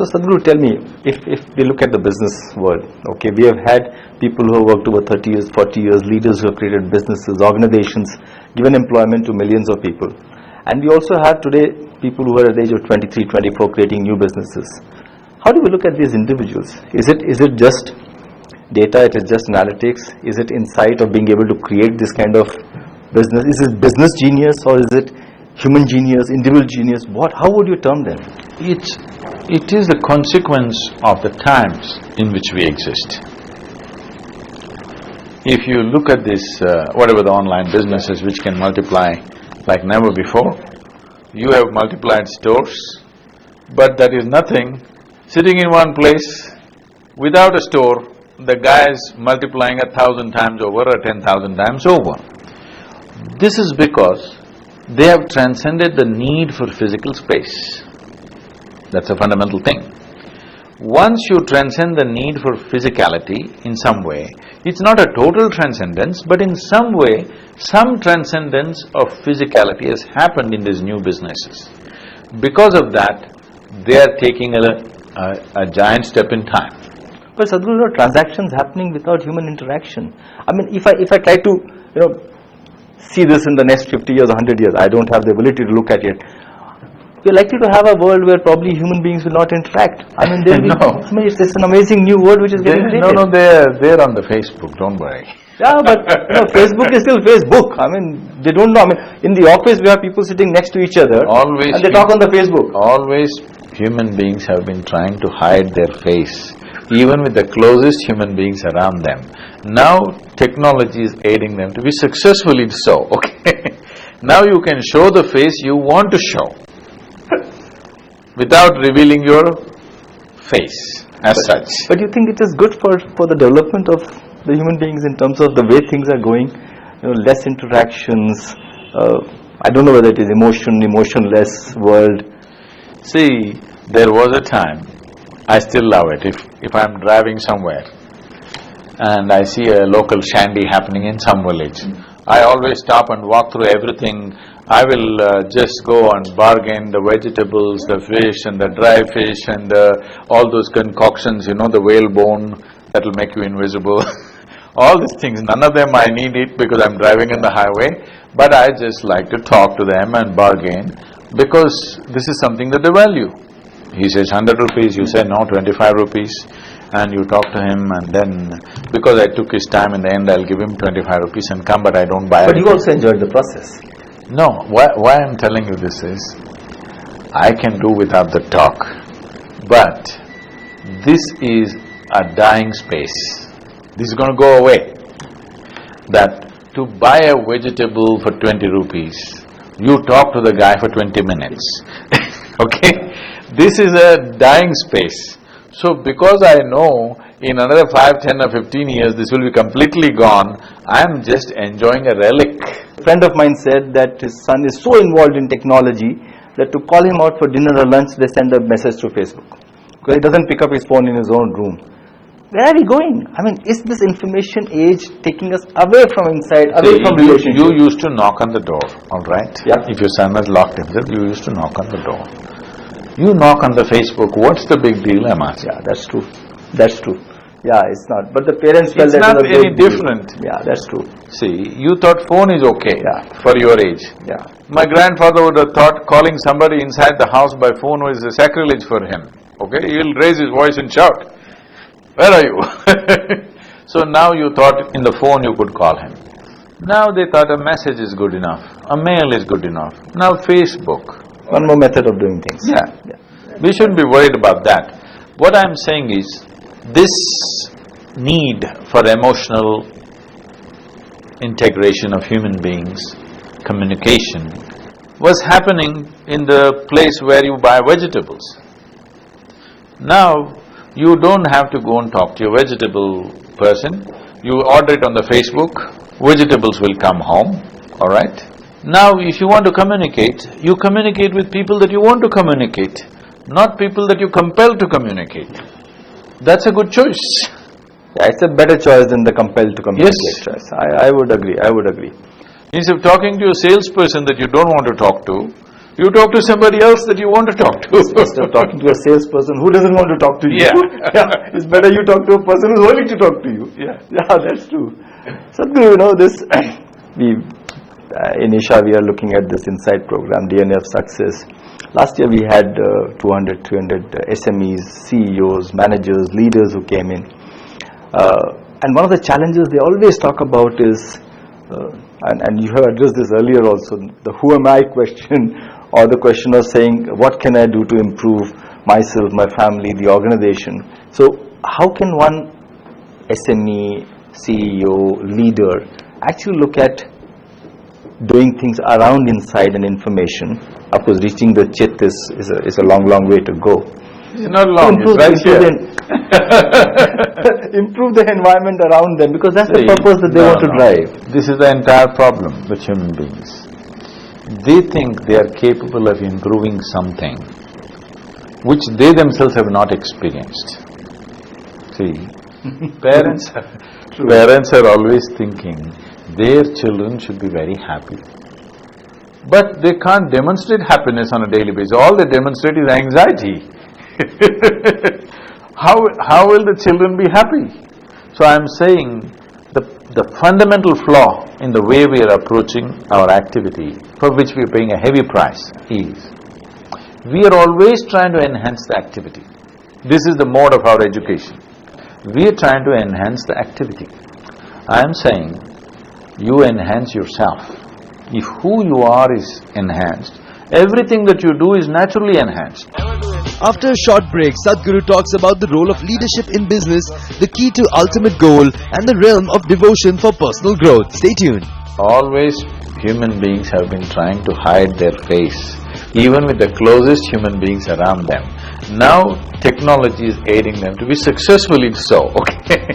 So Sadhguru, tell me, if we look at the business world, okay, we have had people who have worked over 30 years, 40 years, leaders who have created businesses, organizations, given employment to millions of people. And we also have today people who are at the age of 23, 24 creating new businesses. How do we look at these individuals? Is it just data, it is just analytics? Is it insight of being able to create this kind of business? Is it business genius or is it human genius, individual genius? How would you term them? It is the consequence of the times in which we exist. If you look at this, whatever the online businesses which can multiply like never before, you have multiplied stores, but that is nothing. Sitting in one place, without a store, the guy is multiplying 1,000 times over or 10,000 times over. This is because they have transcended the need for physical space. That's a fundamental thing. Once you transcend the need for physicality in some way, it's not a total transcendence, but in some way, some transcendence of physicality has happened in these new businesses. Because of that, they are taking a giant step in time. But Sadhguru, there are transactions happening without human interaction. I mean, if I try to, see this in the next 50 years, 100 years, I don't have the ability to look at it. We're likely to have a world where probably human beings will not interact. I mean, it's an amazing new world which is getting created. No, they're on the Facebook, don't worry. Yeah, but Facebook is still Facebook. I mean, they don't know. I mean, in the office we have people sitting next to each other and they talk on the Facebook. Always human beings have been trying to hide their face, even with the closest human beings around them. Now, technology is aiding them to be successfully so, okay? Now you can show the face you want to show without revealing your face as such. But you think it is good for the development of the human beings in terms of the way things are going? Less interactions, I don't know whether it is emotionless world. See, there was a time, I still love it, if I'm driving somewhere and I see a local shandy happening in some village, I always stop and walk through everything. I will just go and bargain the vegetables, the fish and the dry fish and all those concoctions, the whale bone that will make you invisible. All these things, none of them I need it because I'm driving on the highway, but I just like to talk to them and bargain because this is something that they value. He says 100 rupees, you say no, 25 rupees, and you talk to him and then, because I took his time, in the end I'll give him 25 rupees and come, but I don't buy it. But you also enjoyed the process. No, why I'm telling you this is, I can do without the talk, but this is a dying space. This is going to go away. That to buy a vegetable for 20 rupees, you talk to the guy for 20 minutes, okay? This is a dying space. So because I know in another 5, 10 or 15 years this will be completely gone, I am just enjoying a relic. A friend of mine said that his son is so involved in technology that to call him out for dinner or lunch, they send a message through Facebook. Because he doesn't pick up his phone in his own room. Where are we going? I mean, is this information age taking us away from inside, away from relationship? You used to knock on the door, all right? Yeah. If your son was locked himself, you used to knock on the door. You knock on the Facebook, what's the big deal, I'm asking? Yeah, that's true. That's true. Yeah, it's not. But the parents felt that it was not any different. Yeah, that's true. See, you thought phone is okay for your age. Yeah. My grandfather would have thought calling somebody inside the house by phone was a sacrilege for him, okay? He'll raise his voice and shout, "Where are you?" So now you thought in the phone you could call him. Now they thought a message is good enough, a mail is good enough. Now Facebook. One more method of doing things. Yeah. We shouldn't be worried about that. What I'm saying is, this need for emotional integration of human beings, communication, was happening in the place where you buy vegetables. Now, you don't have to go and talk to your vegetable person. You order it on the Facebook, vegetables will come home, all right? Now, if you want to communicate, you communicate with people that you want to communicate, not people that you compel to communicate. That's a good choice. Yeah, it's a better choice than the compelled to communicate choice. I would agree. Instead of talking to a salesperson that you don't want to talk to, You talk to somebody else that you want to talk to. Instead of talking to a salesperson who doesn't want to talk to you. Yeah. Yeah, it's better you talk to a person who's willing to talk to you. Yeah. Yeah, that's true. Sadhguru, you know, this, in Isha we are looking at this Insight program, DNA of Success. Last year we had 200, 300 SMEs, CEOs, managers, leaders who came in. And one of the challenges they always talk about is, and you have addressed this earlier also, the who am I question, or the question of saying, what can I do to improve myself, my family, the organization? So how can one SME, CEO, leader actually look at doing things around insight and information? Of course, reaching the chit is a long, long way to go. It's not long, it's right here. Improve the environment around them, because that's the purpose that they want to drive. This is the entire problem with human beings. They think they are capable of improving something which they themselves have not experienced. See, parents are always thinking their children should be very happy. But they can't demonstrate happiness on a daily basis. All they demonstrate is anxiety. How will the children be happy? So I'm saying the fundamental flaw in the way we are approaching our activity, for which we are paying a heavy price, is we are always trying to enhance the activity. This is the mode of our education. We are trying to enhance the activity. I am saying, you enhance yourself. If who you are is enhanced, everything that you do is naturally enhanced. After a short break, Sadhguru talks about the role of leadership in business, the key to ultimate goal, and the realm of devotion for personal growth. Stay tuned. Always human beings have been trying to hide their face, even with the closest human beings around them. Now technology is aiding them to be successfully so, okay?